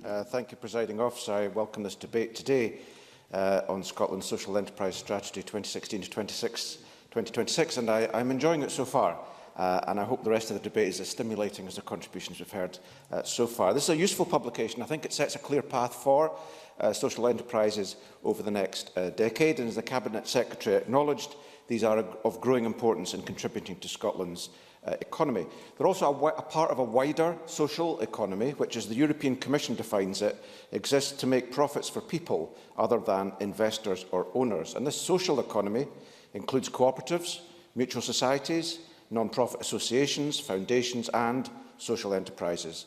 Thank you, Presiding Officer. I welcome this debate today on Scotland's Social Enterprise Strategy 2016 to 2026, and I'm enjoying it so far. And I hope the rest of the debate is as stimulating as the contributions we've heard so far. This is a useful publication. I think it sets a clear path for social enterprises over the next decade, and as the Cabinet Secretary acknowledged, these are of growing importance in contributing to Scotland's economy. They're also a part of a wider social economy, which, as the European Commission defines it, exists to make profits for people other than investors or owners. And this social economy includes cooperatives, mutual societies, non-profit associations, foundations and social enterprises.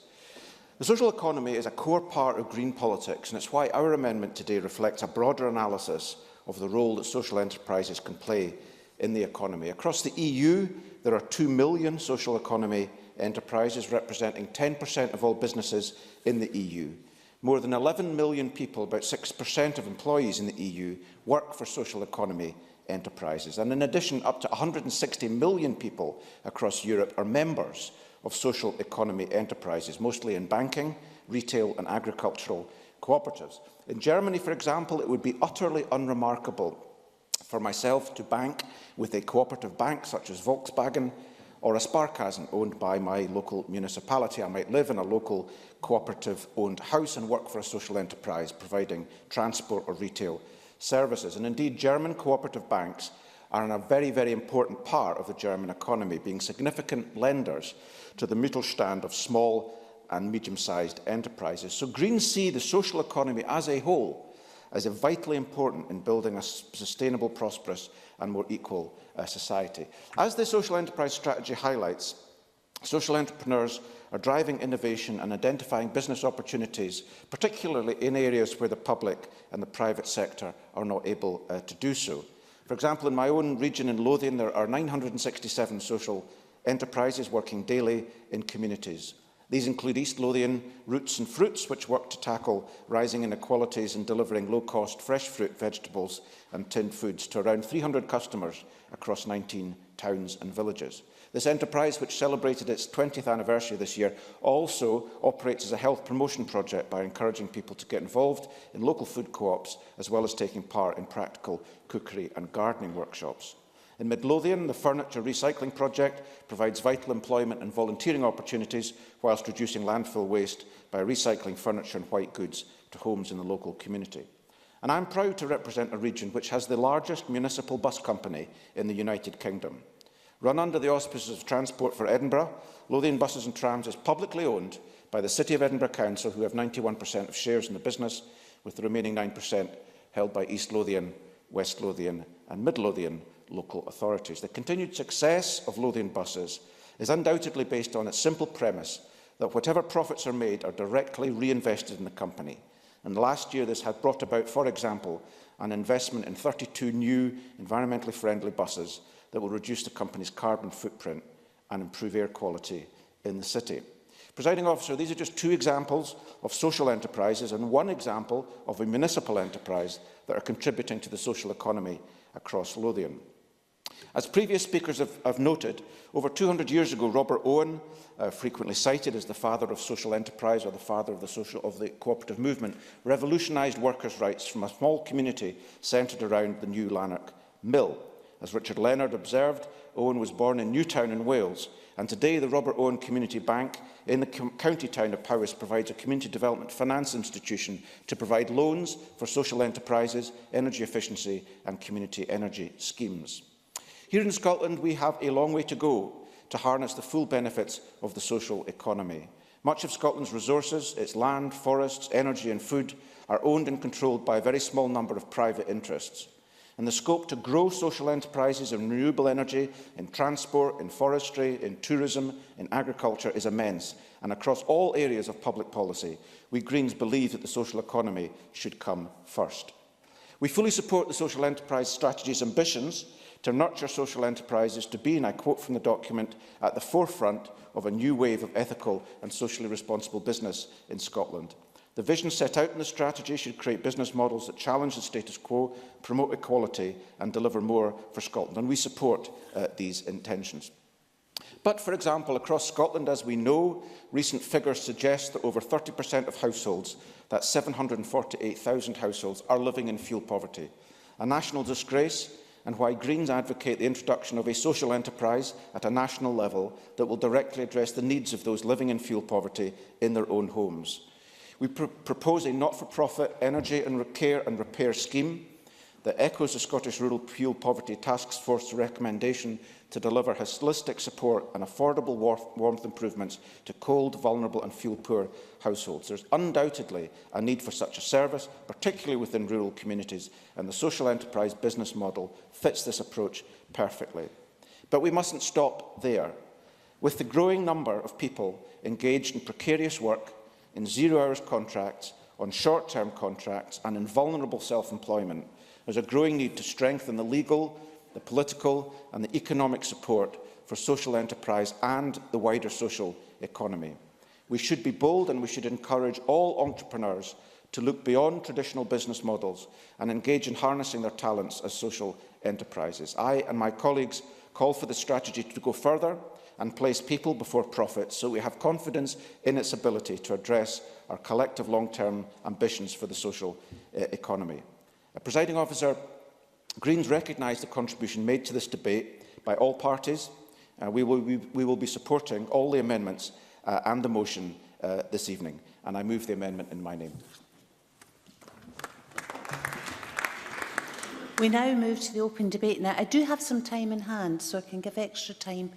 The social economy is a core part of green politics, and it's why our amendment today reflects a broader analysis of the role that social enterprises can play in the economy. Across the EU, there are 2 million social economy enterprises, representing 10% of all businesses in the EU. More than 11 million people, about 6% of employees in the EU, work for social economy enterprises. And in addition, up to 160 million people across Europe are members of social economy enterprises, mostly in banking, retail and agricultural cooperatives. In Germany, for example, it would be utterly unremarkable for myself to bank with a cooperative bank such as Volkswagen or a Sparkassen owned by my local municipality. I might live in a local cooperative-owned house and work for a social enterprise providing transport or retail services. And indeed, German cooperative banks are a very, very important part of the German economy, being significant lenders to the Mittelstand of small and medium-sized enterprises. So Greens see the social economy as a whole as vitally important in building a sustainable, prosperous and more equal society. As the Social Enterprise Strategy highlights, social entrepreneurs are driving innovation and identifying business opportunities, particularly in areas where the public and the private sector are not able to do so. For example, in my own region in Lothian, there are 967 social enterprises working daily in communities. These include East Lothian Roots and Fruits, which work to tackle rising inequalities in delivering low-cost fresh fruit, vegetables and tinned foods to around 300 customers across 19 towns and villages. This enterprise, which celebrated its 20th anniversary this year, also operates as a health promotion project by encouraging people to get involved in local food co-ops, as well as taking part in practical cookery and gardening workshops. In Midlothian, the Furniture Recycling Project provides vital employment and volunteering opportunities whilst reducing landfill waste by recycling furniture and white goods to homes in the local community. And I'm proud to represent a region which has the largest municipal bus company in the United Kingdom. Run under the auspices of Transport for Edinburgh, Lothian Buses and Trams is publicly owned by the City of Edinburgh Council, who have 91% of shares in the business, with the remaining 9% held by East Lothian, West Lothian and Mid Lothian local authorities. The continued success of Lothian Buses is undoubtedly based on its simple premise that whatever profits are made are directly reinvested in the company. And last year this had brought about, for example, an investment in 32 new environmentally friendly buses that will reduce the company's carbon footprint and improve air quality in the city. Presiding Officer, these are just two examples of social enterprises and one example of a municipal enterprise that are contributing to the social economy across Lothian. As previous speakers have noted, over 200 years ago, Robert Owen, frequently cited as the father of social enterprise or the father of the cooperative movement, revolutionised workers' rights from a small community centred around the new Lanark Mill. As Richard Leonard observed, Owen was born in Newtown in Wales, and today the Robert Owen Community Bank in the county town of Powys provides a community development finance institution to provide loans for social enterprises, energy efficiency and community energy schemes. Here in Scotland, we have a long way to go to harness the full benefits of the social economy. Much of Scotland's resources, its land, forests, energy and food, are owned and controlled by a very small number of private interests. And the scope to grow social enterprises in renewable energy, in transport, in forestry, in tourism, in agriculture is immense. And across all areas of public policy, we Greens believe that the social economy should come first. We fully support the Social Enterprise Strategy's ambitions to nurture social enterprises to be, and I quote from the document, at the forefront of a new wave of ethical and socially responsible business in Scotland. The vision set out in the strategy should create business models that challenge the status quo, promote equality and deliver more for Scotland, and we support these intentions. But, for example, across Scotland, as we know, recent figures suggest that over 30% of households, that's 748,000 households, are living in fuel poverty. A national disgrace, and why Greens advocate the introduction of a social enterprise at a national level that will directly address the needs of those living in fuel poverty in their own homes. We propose a not-for-profit energy and care and repair scheme that echoes the Scottish Rural Fuel Poverty Task Force recommendation to deliver holistic support and affordable warmth improvements to cold, vulnerable and fuel-poor households. There is undoubtedly a need for such a service, particularly within rural communities, and the social enterprise business model fits this approach perfectly. But we mustn't stop there. With the growing number of people engaged in precarious work, in zero-hours contracts, on short-term contracts and in vulnerable self-employment, there is a growing need to strengthen the legal, the political and the economic support for social enterprise and the wider social economy. We should be bold and we should encourage all entrepreneurs to look beyond traditional business models and engage in harnessing their talents as social enterprises. I and my colleagues call for the strategy to go further and place people before profit, so we have confidence in its ability to address our collective long-term ambitions for the social economy. Presiding Officer, Greens recognise the contribution made to this debate by all parties. We will be supporting all the amendments and the motion this evening, and I move the amendment in my name. We now move to the open debate. Now, I do have some time in hand, so I can give extra time